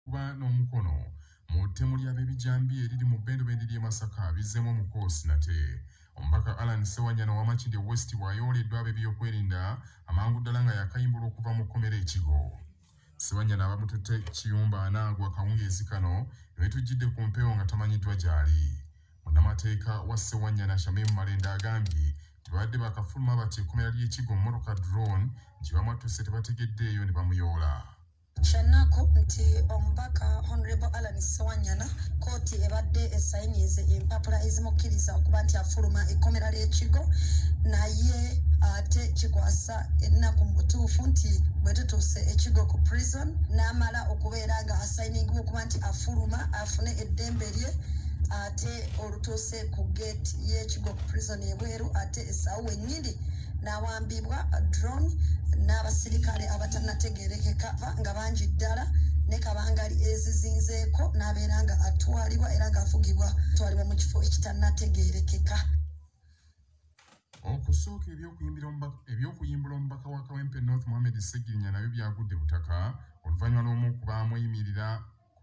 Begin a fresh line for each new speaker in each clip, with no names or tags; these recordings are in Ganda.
kuba n'omukono mu ttemu ly'ab'ebijambiya eriri mu bbendobendi ly'e Masaka bizzemu omukoosi nate. Omubaka Alan Sewanyana wa Makindye West bw'ayooleddwa ab'ebyokwerinda amangu ddala nga yakayimbulwa okuva mu kkomera Ekigo. Sewanyana abamututte Kiyumba anaagwa akawungeezi kano ne betujjidde ku mpewo nga tamanyiddwa gy'ali. Munnamateeka wa Sewanyana Shamim Malenda agambye tibadde bakafuluma bati ekkomera ly'Ekigo mmotoka drone gye bamwattuse tebategeddeeyo ne bamuyoola.
Shanako nti omubaka Honorable Alan Sewanyana kooti ebadde esayinize empapula ezimukkiriza okuba nti afuluma ekkomera ly'Ekigo naye ate kikwasa ennaku mu butuufu nti bwe tutuuse Ekigo ku prison n'amala okubeera nga asayiningibwa okuba nti afuluma afune eddembe lye ate olutuuse ku gate y'Ekigo ku prison ebweru ate essaawa wennyini n'awambibwa drone n'abasirikale abatannategeerekeka nga bangi ddala ne kabangali ezizinzeeko n'abeera nga atwalibwa era ng'afugibwa atwalibwa mu kifo ekitannategeerekeka.
Okusooka ebyokuyimbula omubaka wa Kawempe North Mohamed Segirinya nabyo byagudde butaka oluvannyuma lw'omu ku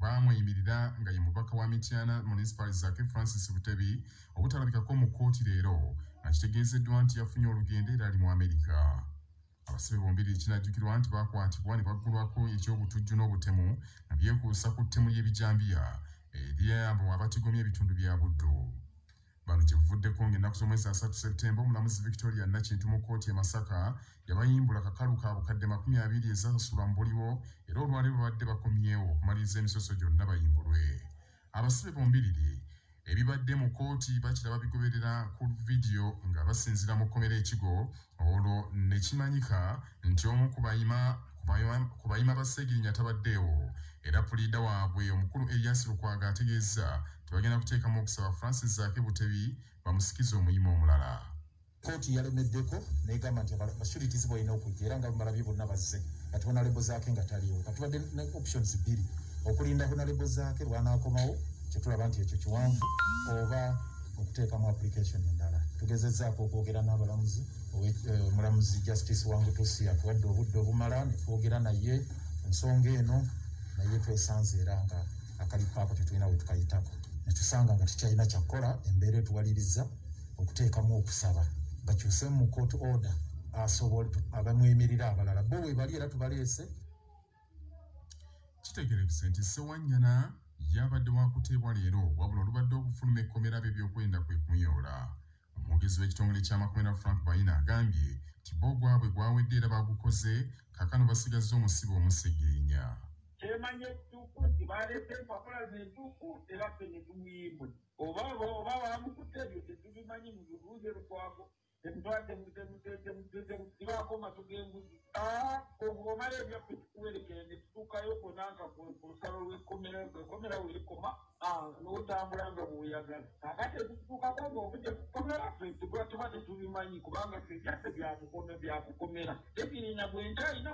baamweyimirira nga ye mubaka wa Mityana Municipal Zaake Francis Butebi obutalabikako mu kkooti leero nga kitegeezeddwa nti yafunye olugendo era ali mu Amerika. Abasibe bombiri kinajjukirwa nti baakwatibwa ne baggulwako eky'obutujju n'obutemu nga byekuusa ku ttemu ly'ebijambiya eryabo abatigomya ebitundu bya Buddu. Bano gye buvuddeko ng'ennaku z'omwezi 3 Septemba omulamuzi Victoria Nakintu mu kkooti e Masaka yabayimbula kakalu ka bukadde 20 ezasasulwa mu buliwo era olwaleero babadde bakomyewo okumaliriza emisoso gyonna bayimbulwe. Abasibe bombiriri ebibadde mu kkooti bakiraba bigoberera ku vidiyo nga basinzira mu kkomera Ekigo olwo ne kimanyika nti omu ku bayima ba Segirinya tabaddeewo era puliida waabwe omukulu Elias Lukwago ategeeza tebagenda kuteekamu okusaba Francis Zaake Butebi bamusikize omuyima omulala.
Kkooti yalemeddeko n'egamba nti abasurities balina okujja era nga balabye bonna bazze kati Honorable Zaake nga taliiwo. Kati tubadde ne options bbiri okulinda Honorable Zaake lw'anaakomawo kyetulaba nti ekyo kiwanvu oba okuteekamu application endala. Tugezezzaako okwogera n'abalamuzi omulamuzi Justice Wangutusi atuwadde obudde obumala ne twogera naye ensonga eno naye twesanze era nga akaliko ako tetulina we tukayitako ne tusanga nga tekyalina kyakkola embeera etuwaliriza okuteekamu okusaba bakyuse mu court order asobole abamwemirira abalala bo we bali era tubaleese.
Kitegerekese nti Sewanyana yabadde wakuteebwa leero wabula olubadde okufuluma ekkomera by'ebyokwenda kwe kumuyoola. Omwogezi w'ekitongole ky'amakomera Frank Bayina agambye nti bo gwabwe gwawedde era bagukoze kaakano basigazze omusibe omusegirinya.
Kyemanye ekituufu nti baleese empapula z'entuufu era ffe ne tumuyimbula oba bamukutte ebyo tetubimanyi mu bibuuze Lukwago tibakoma tugenguzi omala ebyaffe tukuwerekera ne tutuukayo konanka ku lusalo lw'ekkomera weekoma n'otambula nga bw'oyagala akati etutuukako ng'obudde ku kkomera ffe tuba tetubimanyi kubanga ffe byaffe byakukomera Segirinya bwenkyalina.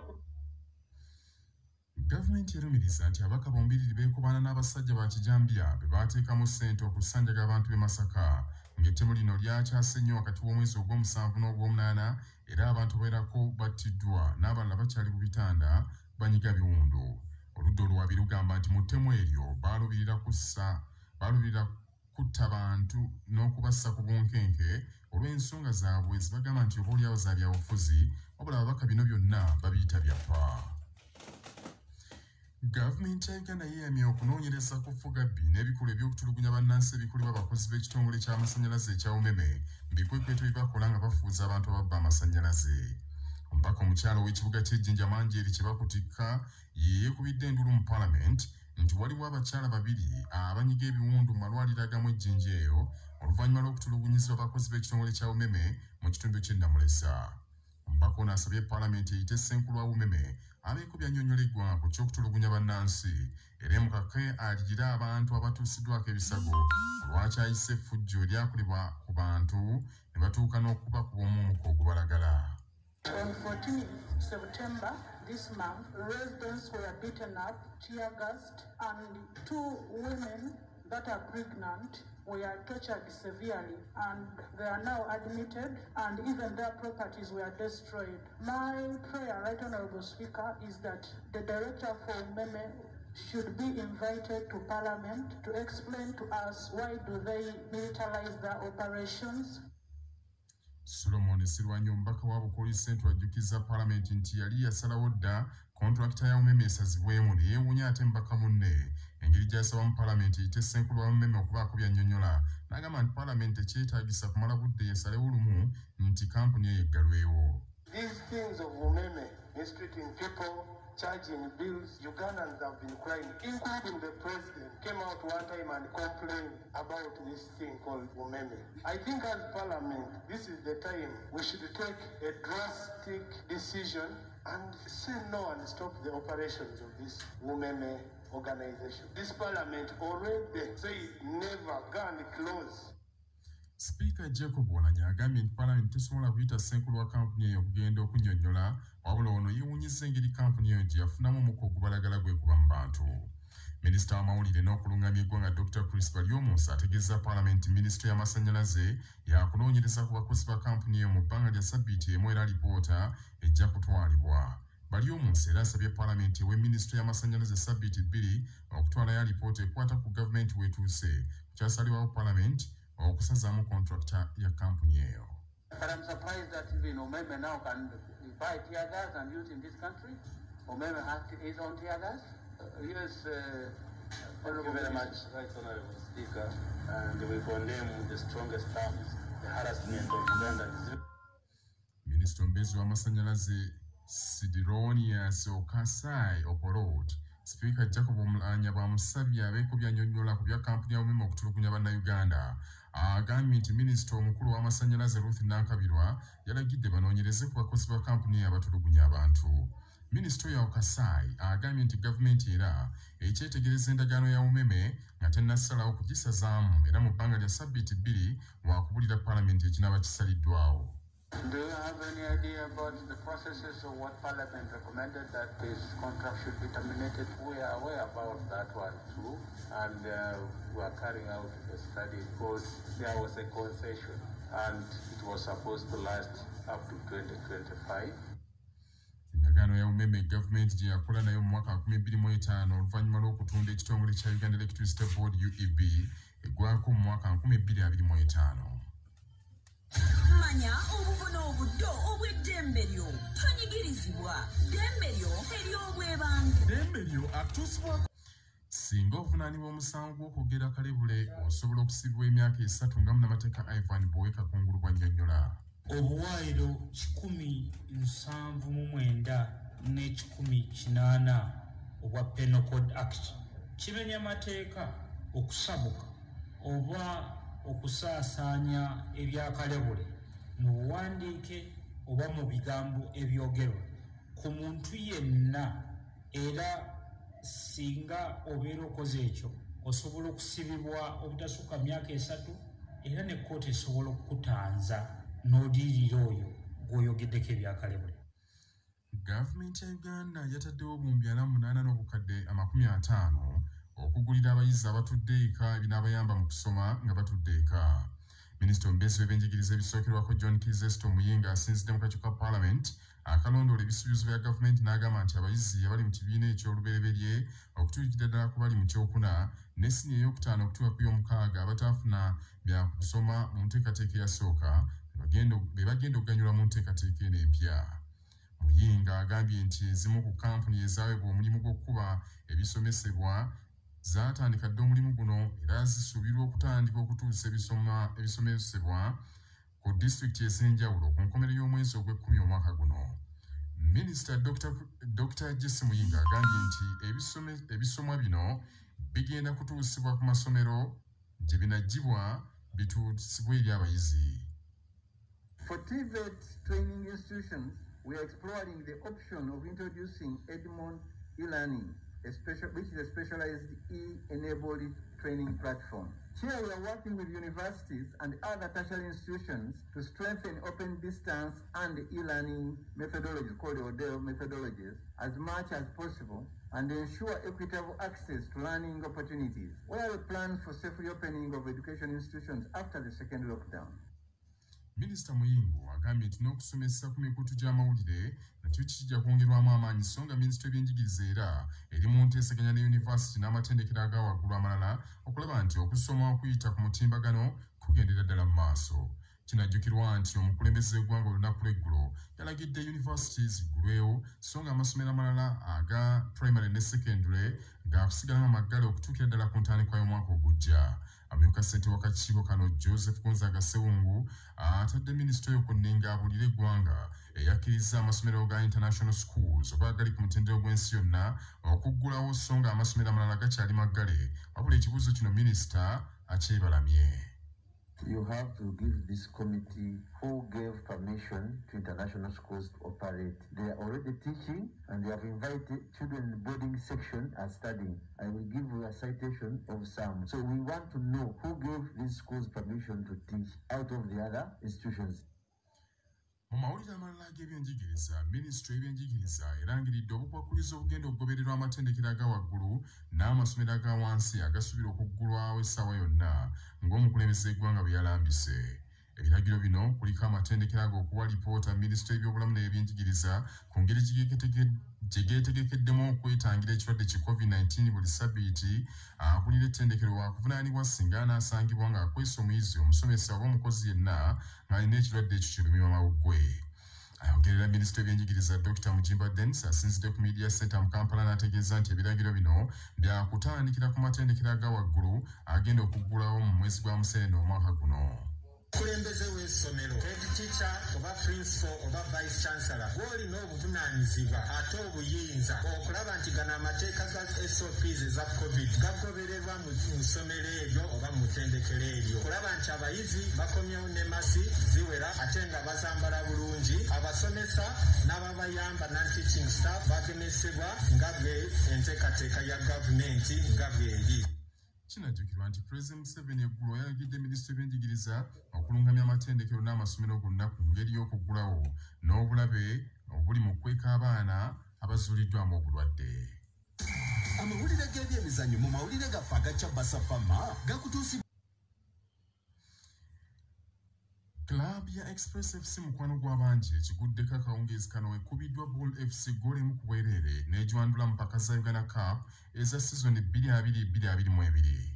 Gavumenti erumiriza nti abaka bombiriri beekobaana n'abasajja ba kijambiya be baateekamu ssente okusanjaga abantu b'e Masaka ng'ettemu lino lyakyase nnyo wakati w'omwezi ogw'omusanvu n'ogw'omunaana era abantu beerako battiddwa n'abalala bakyali ku bitanda banyiga biwundu. Oludda oluwabi lugamba nti mu ttemu eryo baalubirira kutta bantu n'okubassa ku bunkenke olw'ensonga zaabwe zibagamba nti obaolyawo za byabufuzi wabula ababaka bino byonna babiyita byapa. Gavumenti ya Uganda yeeyamye okunoonyereza ku Fugabbi n'ebikulu eby'okutulugunya bannansi ebikolebwa abakozi b'ekitongole ky'amasannyalaze ekya UMEME mu bikwekweto bye bakola nga bafuuza abantu ababba amasannyalaze. Omubaka omukyala ow'ekibuga ky'Ejjinja Manjeeri kye bakutikka ye yeekubidde endulu mu Paalamenti nti waliwo abakyala babiri abanyiga ebiwundu mu malwaliro agamu Ejjinja eyo oluvannyuma lw'okutulugunyizibwa abakozi b'ekitongole kya UMEME mu kitundu ky'e Namulesa. Omubaka ono asabye Paalamenti eyite Ssenkulu wa UMEME abeeko by'annyonnyola eggwanga ku ky'okutulugunya bannansi era emukake aligire abantu abatuusiddwako ebisago olwakyayise effujjo eryakolebwa ku bantu ne batuuka n'okubakuba omumukka ogubalagala.
On 14 September this month, residents were beaten up, tear-gassed, and 2 women that are pregnant were tortured severely, and they are now admitted, and even their properties were destroyed. My prayer, Right Honorable Speaker, is that the Director for UMEME should be invited to Parliament to explain to us why do they militarize their operations.
Solomon Sirwanyi omubaka wa Bukoli Central ajjukiza Parliament nti yali yasalawo dda kontrakita ya Umeme esazibwemu ne yeewuunya ate mbaka munne engeri gy'asaba mu Parliament eyite Ssenkulu wa Umeme okubaako by'annyonnyola n'agamba nti Parliament ekyetaagisa kumala budde yesalewo lumu nti kampuni eyo eggalwewo.
These things of Umeme mistreating people, charging bills, Ugandans have been crying, including the president, came out one time and complained about this thing called Umeme. I think as Parliament, this is the time we should take a drastic decision and say no and stop the operations of this Umeme organization. This Parliament already said never gone close.
Speaker Jacob Oulanyah agambye nti Parliament tesobola kuyita Ssenkulu wa kampuni eyo okugenda okunnyonnyola wabula ono yeewuunyizza engeri kampuni eyo gye yafunamu omukka ogubalagala gwekuba mu bantu. Minisita w'amawulire n'okulungamya eggwanga Dr. Chris Baryomunsi ategeeza Parliament Minisitule y'amasannyalaze yakunoonyereza ku bakozi ba kampuni eyo mu bbanga lya ssabbiiti emu era alipoota ejja kutwalibwa. Baryomunsi era asabye Parliament ewe Minisitule y'amasannyalaze ssabbiiti 2 okutwalayo alipoota ekwata ku gavumenti weetuuse kyasalibwawo Parliament okusazaamu kontrakita ya kampuni eyo.
But I'm surprised that even Umeme now can buy tear gas and use in this country. Umeme has its own tear gas.
Yes, thank you very much, Right Honorable Speaker, and we condemn in the strongest terms the harassment of Ugandans.
Minisita omubeezi w'amasannyalaze Sidronius Okasai Oporot, Speaker Jacob Oulanyah bamusabye abeeko by'annyonnyola ku bya kampuni ya Umeme okutulugunya bannayuganda. Agambye nti Minisita omukulu w'amasannyalaze Ruth Nankabirwa yalagidde banoonyereze ku bakozi ba kampuni abatulugunya abantu. Minisita oyo Okasai agambye nti gavumenti era ekyetegereza endagaano ya Umeme nga tennasalawo kugisazaamu era mu bbanga lya ssabbiiti 2 waakubulira Parliament ekinaaba kisaliddwawo.
Do you have any idea about the processes of what Parliament recommended that this contract should be terminated?
We are aware about that one too, and we are carrying out the study because there was a concession and it was supposed to last up to 2025.
Endagaano ya Umeme gavumenti gye yakola nayo mu mwaka 2025 oluvannyuma lw'okutunda ekitongole kya Uganda Electricity Board UEB eggwako mu mwaka 2025.
Manya obubona obuddo obw'eddembe lyo tonyigirizibwa ddembe lyo ery'obwebange
ddembe lyo atuusibwako singa ovunaanibwa omusango gw'okwogera kalebule osobola okusibibwa emyaka 3 nga munnamateeka Ivan Boweka kungulu bw'annyonnyola.
Obuwaayiro 179 ne 180 obwa Penal Code Act kimenya amateeka okusabuka oba okusaasaanya ebyakalebule mu buwandiike oba mu bigambo ebyogerwa ku muntu yenna era singa obeera okoze ekyo osobola okusibibwa obutasukka myaka 3 era ne kkooti esobola okukutanza n'oddirira oyo gw'oyogeddeko ebyakalebule.
Gavumenti ya Uganda yataddewo obuwumbi 48 n'obukadde 50 okugulira abayizi abatudde eka ebinaabayamba mu kusoma nga batudde eka. Minisita omubeezi w'ebyenjigiriza ebisookerwako John Kizito Muyinga asinzidde mu kakiiko ka Parliament akalondoola ebisuubizo bya gavumenti n'agamba nti abayizi abali mu kibiina eky'olubereberye okutuukira ddala ku bali mu kyokuna ne siniya ey'okutaano okutuuka ku y'omukaaga abataafuna bya kusoma mu nteekateeka eyasooka be bagenda okuganyulwa mu nteekateeka eno empya. Muyinga agambye nti ezimu ku kampuni ezaweebwa omulimu gw'okukuba ebisomesebwa zaatandika dde omulimu guno era zisuubirwa okutandika okutuusa ebisomesebwa ku disitulikiti ez'enjawulo ku nkomerero y'omwezi ogw'ekkumi omwaka guno. Minisita Dr. Jesse Muyinga agambye nti ebisomwa bino bigenda kutuusibwa ku masomero gye binaggyibwa bituusibwe eri abayizi.
For TVET training institutions, we are exploring the option of introducing Edmond e-learning, which is a specialized e-enabled training platform. Here we are working with universities and other tertiary institutions to strengthen open distance and e-learning methodologies called ODEL methodologies as much as possible and ensure equitable access to learning opportunities. What are the plans for safe reopening of education institutions after the second lockdown?
Minisita Muyingo agambye nti n'okusomesa ku mikutu gy'amawulire nakyo kijja kwongerwamu amaanyi so nga minisitule y'ebyenjigiriza era eri mu nteesaganya ne yunivasite n'amatendekero aga waggulu amalala okulaba nti okusoma okuyita ku mutimbagano kugendera ddala mu maaso. Kinajjukirwa nti omukulembeze w'eggwanga olunaku lw'eggulo yalagidde yunivasite ziggulwewo so nga amasomero amalala aga primary ne secondary gaakusigalamu amaggale okutuukira ddala ku ntandikwa y'omwaka ogujja. Amyuka ssente w'akakiiko kano Joseph Gonzaga Ssewungu atadde minisita oyo ku nninga abulire eggwanga eyakkiriza amasomero ga international schools oba agali ku mutendera gw'ensi yonna okuggulawo so nga amasomero amalala gakyali maggale wabula ekibuuzo kino minisita akyebalamye.
You have to give this committee who gave permission to international schools to operate. They are already teaching and they have invited children in the boarding section are studying. I will give you a citation of some. So we want to know who gave these schools permission to teach out of the other institutions.
Mu mawulire amalala g'ebyenjigiriza, minisitule y'ebyenjigiriza erangiridde obukwakkulizo obugenda okugobererwa amatendekero aga waggulu n'amasomero aga wansi agasuubirwa okuggulwawo essaawa yonna ng'omukulembeze w'eggwanga bwe yalambise. Ebiragiro bino kuliko amatendekero ago okuwa lipoota minisitule y'ebyobulamu n'ebyenjigiriza ku ngeri gye geetegekeddemu okwetangira ekirwadde ki COVID-19 buli ssabbiiti akulira ettendekero waakuvunaanibwa singa anaasangibwa ng'akwesa omuyizi omusomesa oba omukozi yenna ng'alina ekirwadde ekyo kirumima mawuggwe. Ayogerera minisitule y'ebyenjigiriza Dr. Mujimba Dennis asinzidde ku Media Center mu Kampala n'ategeeza nti ebiragiro bino byakutandikira ku matendekero aga waggulu agenda okuggulawo mu mwezi gwa Museene omwaka guno.
Kulembeze w'essomero head teacher oba principal oba vice chancellor gw'olina obuvunaanyizibwa ate obuyinza okulaba nti gano amateeka ga SOPs eza COVID gagobererwa mu ssomero eryo oba mu ttendekero eryo kulaba nti abayizi bakomyewo ne masi ziwera ate nga bazambala bulungi abasomesa n'ababayamba non-teaching staff bagemesebwa nga bwe enteekateeka ya gavumenti nga bw'eri.
Kinajjukirwa nti Pulezidenti Museveni eggulo yalagidde minisitule y'ebyenjigiriza okulungamya amatendekero n'amasomero gonna ku ngeri y'okuggulawo n'obulabe obuli mu kweka abaana abazuuliddwamu obulwadde.
Amawulire g'ebyemizannyo mu mawulire gaffe agacya Basafama gakutuusibwa.
Club ya Express FC mukwano gw'abangi ekiguddeko akawungeezi kano ekubiddwa Bull FC ggoolo emu ku bwereere n'egiwandula mu mpaka za Uganda Cup eza sizoni 22-22-21.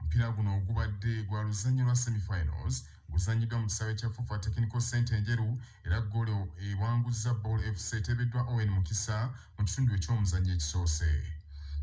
Omupiira guno ogubadde gwa luzannya lwa semi-finals guzannyiddwa mu kisaawe kya Fufa Technical Center enjeru era ggoolo ewanguzza Bull FC eteebeddwa Owen Mukisa mu kitundu eky'omuzannyo ekisoose.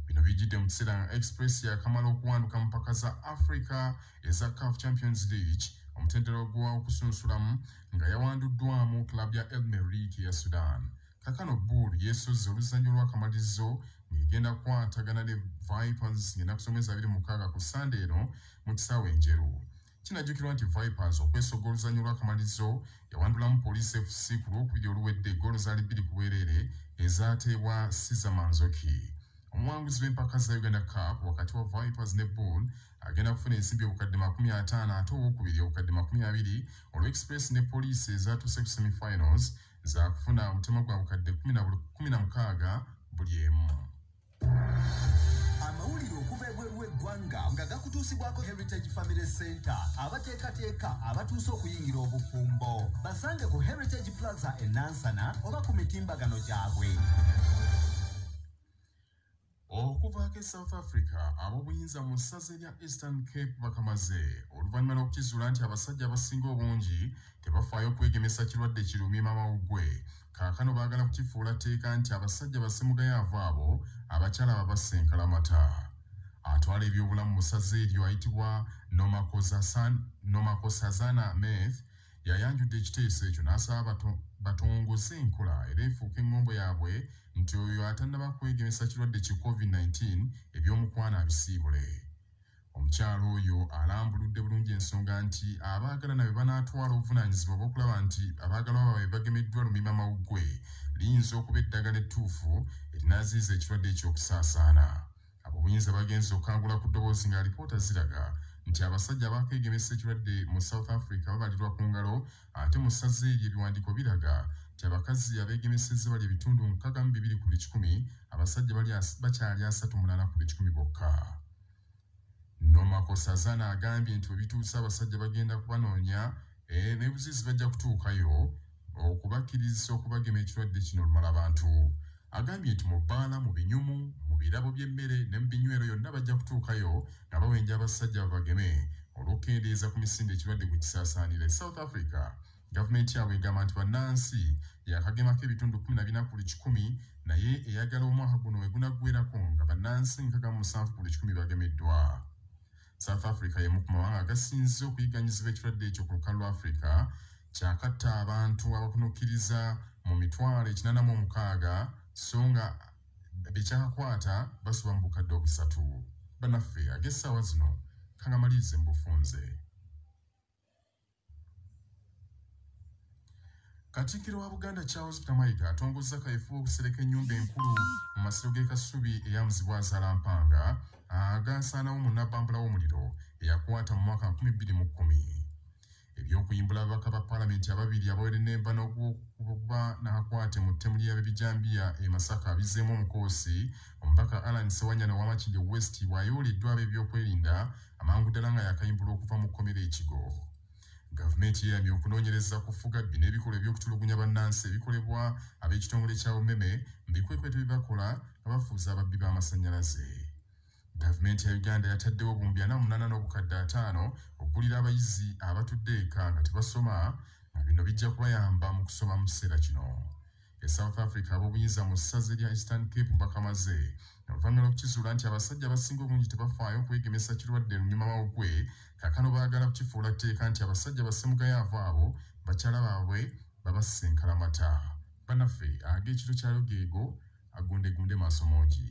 Bino bijjidde mu kiseera nga Express yakamala okuwanduka mu mpaka za Africa eza CAF Champions League omutendera gw'okusunsulamu nga yawanduddwamu club ya El Merreikh ya Sudan. Kakano Bull yeesozza oluzannyo lw'akamalirizo ng'egenda kukwatagana ne Vipers ng'ennaku z'omwezi 26 ku Sunday eno mu kisaawe enjeru. Kinajjukirwa nti Vipers okwesogga oluzannyo lw'akamalirizo yawandulamu Police FC ku lwokubiri oluwedde eggoolo zaali 2 ku bwereere ezaateebwa Siza Manzoki. Omuwanguzi w'empaka za Uganda Cup wakati wa Vipers ne Bull agenda kufuna ensimbi obukadde 50 ate owokubiri obukadde 20 olwa Express ne Police ezaatuuse ku semi-finals za kufuna omutemwa gwa bukadde 16 buli emu.
Amawulire okuva ebweru w'eggwanga nga gakutuusibwako Heritage Family Center abateekateeka abatuuse okuyingira obufumbo basange ku Heritage Plaza e Nansana oba ku mitimbagano gyabwe.
Okuvaako e South Africa ab'obuyinza mu ssaza erya Eastern Cape bakamaze oluvannyuma lw'okukizuula nti abasajja abasinga obungi tebafaayo kwegemesa kirwadde kirumima mawuggwe. Kaakano baagala kukifuula tteeka nti abasajja basemugayaavu abo abakyala babassa enkalamata. Atwala ebyobulamu mu ssaza eryo ayitibwa Nomakosazana Meth yayanjudde ekiteeso ekyo n'asaba batongoze enkola era efuuka eŋŋombo yaabwe nti oyo atannaba kwegemesa kirwadde ki COVID-19 eby'omukwana abisiibule. Omukyalo oyo alambuludde bulungi ensonga nti abaagalana be banaatwala obuvunaanyizibwa bw'okulaba nti abaagalwa baabwe bagemeddwa lumima mawuggwe liyinza okuba eddagala ettuufu erinaaziyiza ekirwadde eky'okusaasaana. Ab'obuyinza bagenze okukangula ku ddoboozi nga alipoota ziraga nti abasajja abaakegemesa ekirwadde mu South Africa babalirwa ku ngalo ate mu ssaza eryo ebiwandiiko biraga nti abakazi abeegemesezza bali ebitundu 62 ku 100 abasajja bakyali 38 ku 100 bokka. Nomakosazana agambye nti ebituusa abasajja bagenda kubanoonya n'ebuzizi bajja kutuukayo okubakkiriza okubagema ekirwadde kino olumala abantu. Agambye nti mu bbaala, mu binyumu, mu birabo by'emmere ne mu binywero yonna bajja kutuukayo nga bawenja abasajja babageme olw'okukendeeza ku misinde ekirwadde gwe kisaasaanira. South Africa gavumenti yaabwe egamba nti bannansi yakagemako ebitundu 14 ku 100 naye eyagala omwaka guno we gunaggwerako nga bannansi 67 ku 100 bagemeddwa. South Africa y'emu ku mawanga agasinze okuyiganyizibwa ekirwadde ekyo ku lukalu lwa Africa, kyakatta abantu abakunukkiriza mu 486 so nga bekyakakwata basoba mu bukadde 3. Bannaffe ag'essaawa zino kangamalirize mu bufunze. Katikkiro wa Buganda Charles Peter Mayiga atongozza kaweefube okusereka ennyumba enkulu mu masiro g'e Kasubi eyamuzibwa Zalampanga agasaanawo mu nnabbambula w'omuliro eyakwata mu mwaka 2010. Ebyokuyimbula ababaka ba Paalamenti ababiri abawerennemba n'okuba n'akwate mu ttemu ly'Abebijambiya e Masaka bizzeemu omukoosi, omubaka Alan Sewanyana w'Amakindye West bw'ayooleddwa ab'ebyokwerinda amangu ddala nga yakayimbula okuva mu kkomera ekigo. Gavumenti yeeyamye okunoonyereza ku Fugabbi n'ebikolwa eby'okutulugunya bannansi ebikolebwa ab'ekitongole kya UMEME mu bikwekweto bye bakola nga bafuuza ababbi b'amasannyalaze. Gavumenti ya Uganda yataddewo obuwumbi 48,500 okugulira abayizi abatudde eka nga tebasoma, nga bino bijja kubayamba mu kusoma mu kiseera kino. E South Africa ab'obuyinza mu ssaza lya Eastern Cape bakamaze oluvannyuma lw'okukizuula nti abasajja abasinga obungi tebafaayo okwegemesa kirwadde lunyuma mawugwe, kaakano baagala kukifuula tteeka nti abasajja bassemugayaavu abo bakyala baabwe babasse enkalamata. Bannaffe ag'ekiro kya Lugeego agundegunde maaso mongi.